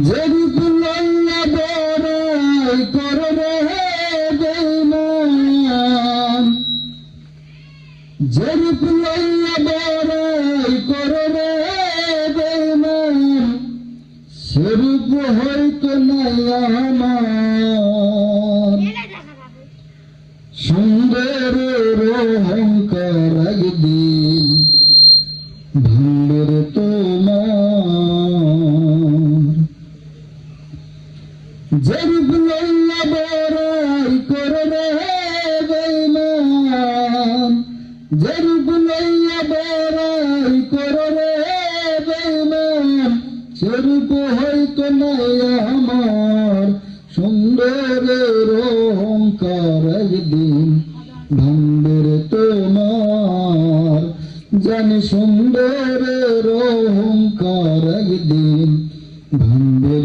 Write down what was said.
যে রূপ লইয়া বড়াই করবে বেঈমান, যে রূপ লইয়া বড়াই করবে বেঈমান, সেরূপ হয়তো নাই আমার। সুন্দরের অহংকার একদিন ভাঙবে তোমার। যে রূপ লইয়া বড়াই করবে বেঈমান, যে রূপ লইয়া বড়াই করবে বেঈমান, সেরূপ হয়তো নাই আমার। সুন্দরের অহংকার একদিন ভাঙবে তোমার। জানি সুন্দরের অহংকার একদিন ভাঙবে।